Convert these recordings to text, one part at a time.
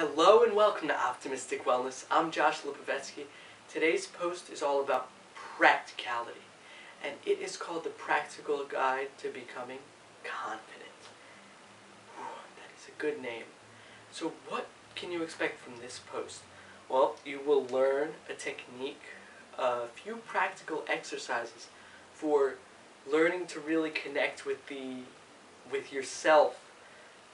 Hello and welcome to Optimistic Wellness. I'm Josh Lipovetsky. Today's post is all about practicality, and it is called The Practical Guide to Becoming Confident. That is a good name. So what can you expect from this post? Well, you will learn a technique, a few practical exercises for learning to really connect with yourself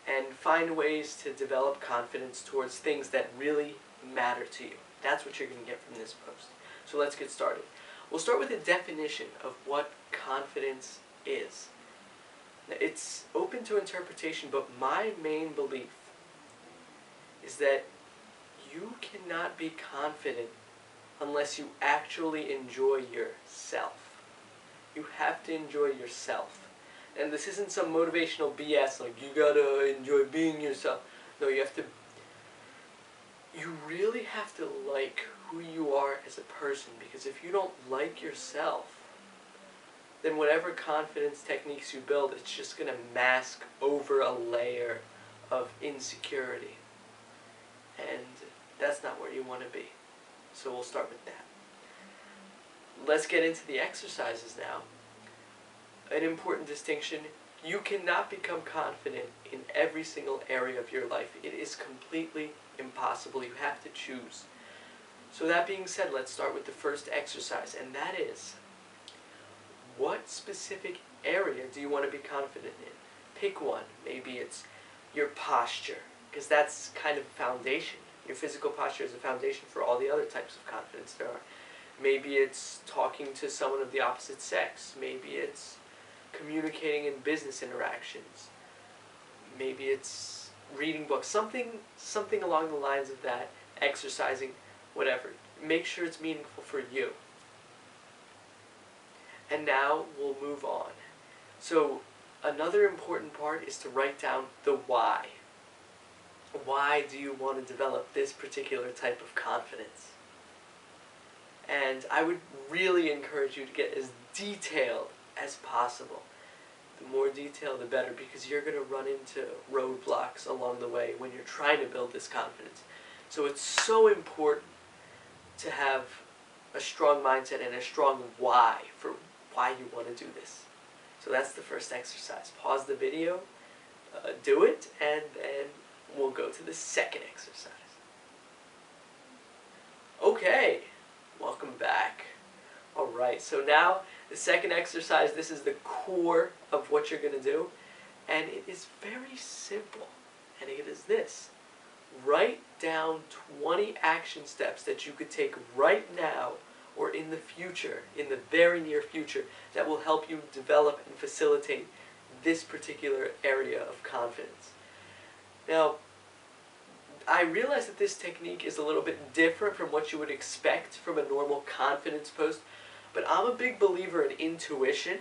and find ways to develop confidence towards things that really matter to you. That's what you're going to get from this post. So let's get started. We'll start with a definition of what confidence is. Now, it's open to interpretation, but my main belief is that you cannot be confident unless you actually enjoy yourself. You have to enjoy yourself. And this isn't some motivational BS like you gotta enjoy being yourself. No, you really have to like who you are as a person, because if you don't like yourself, then whatever confidence techniques you build, it's just gonna mask over a layer of insecurity. And that's not where you want to be. So we'll start with that. Let's get into the exercises now. An important distinction: you cannot become confident in every single area of your life. It is completely impossible. You have to choose. So that being said, let's start with the first exercise, and that is, what specific area do you want to be confident in? Pick one. Maybe it's your posture, because that's kind of a foundation. Your physical posture is a foundation for all the other types of confidence there are. Maybe it's talking to someone of the opposite sex. Maybe it's communicating in business interactions. Maybe it's reading books. Something along the lines of that. Exercising, whatever. Make sure it's meaningful for you. And now we'll move on. So another important part is to write down the why. Why do you want to develop this particular type of confidence? And I would really encourage you to get as detailed as possible. The more detail, the better, because you're going to run into roadblocks along the way when you're trying to build this confidence. So it's so important to have a strong mindset and a strong why for why you want to do this. So that's the first exercise. Pause the video, do it, and then we'll go to the second exercise. Okay, welcome back. Alright, so now the second exercise, this is the core of what you're going to do, and it is very simple, and it is this. Write down 20 action steps that you could take right now or in the future, in the very near future, that will help you develop and facilitate this particular area of confidence. Now, I realize that this technique is a little bit different from what you would expect from a normal confidence post, but I'm a big believer in intuition,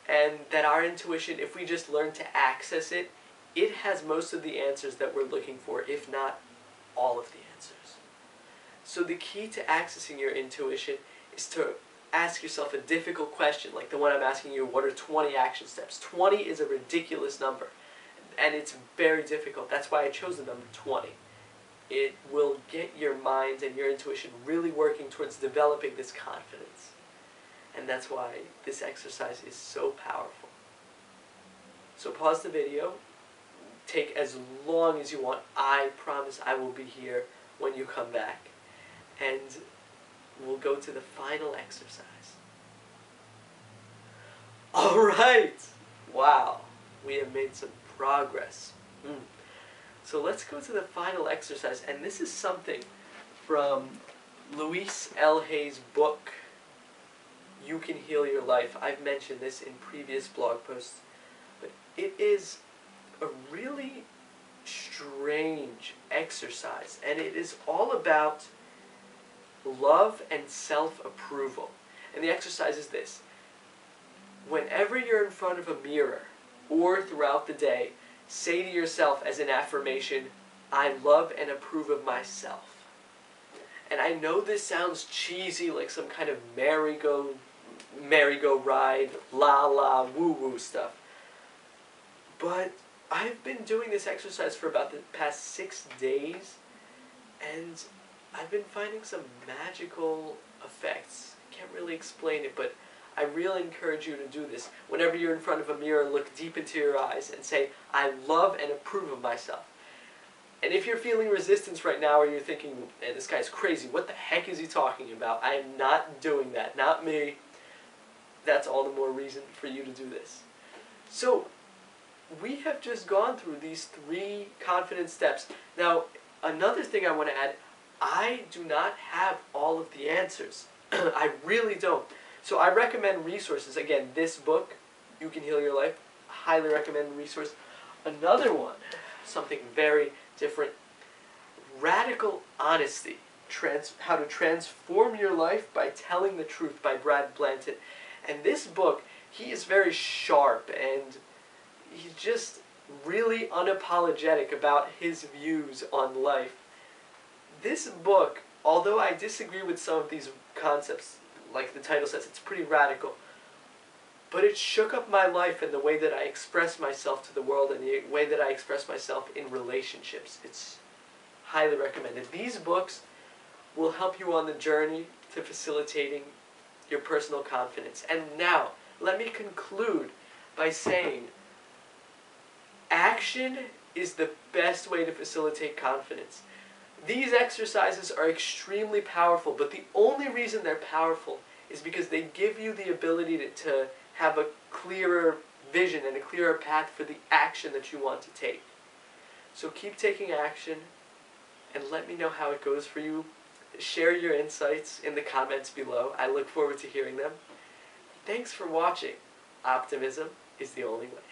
and that our intuition, if we just learn to access it, it has most of the answers that we're looking for, if not all of the answers. So the key to accessing your intuition is to ask yourself a difficult question, like the one I'm asking you: what are 20 action steps? 20 is a ridiculous number, and it's very difficult. That's why I chose the number 20. It will get your mind and your intuition really working towards developing this confidence. And that's why this exercise is so powerful. So pause the video. Take as long as you want. I promise I will be here when you come back. And we'll go to the final exercise. Alright! Wow, we have made some progress. So let's go to the final exercise, and this is something from Louise L. Hay's book, You Can Heal Your Life. I've mentioned this in previous blog posts, but it is a really strange exercise, and it is all about love and self-approval. And the exercise is this: whenever you're in front of a mirror or throughout the day, say to yourself as an affirmation, I love and approve of myself. And I know this sounds cheesy, like some kind of merry-go-ride, la-la, woo-woo stuff. But I've been doing this exercise for about the past 6 days, And I've been finding some magical effects. I can't really explain it, but I really encourage you to do this. Whenever you're in front of a mirror, look deep into your eyes and say, I love and approve of myself. And if you're feeling resistance right now, or you're thinking, man, this guy's crazy, what the heck is he talking about? I am not doing that, not me. That's all the more reason for you to do this. So, we have just gone through these 3 confidence steps. Now, another thing I want to add, I do not have all of the answers. I really don't. So I recommend resources. Again, this book, You Can Heal Your Life, highly recommend the resource. Another one, something very different, Radical Honesty, How to Transform Your Life by Telling the Truth by Brad Blanton. And this book, he is very sharp, and he's just really unapologetic about his views on life. This book, although I disagree with some of these concepts, like the title says, it's pretty radical, but it shook up my life and the way that I express myself to the world and the way that I express myself in relationships. It's highly recommended. These books will help you on the journey to facilitating your personal confidence. And now, let me conclude by saying, action is the best way to facilitate confidence. These exercises are extremely powerful, but the only reason they're powerful is because they give you the ability to have a clearer vision and a clearer path for the action that you want to take. So keep taking action, and let me know how it goes for you. Share your insights in the comments below. I look forward to hearing them. Thanks for watching. Optimism is the only way.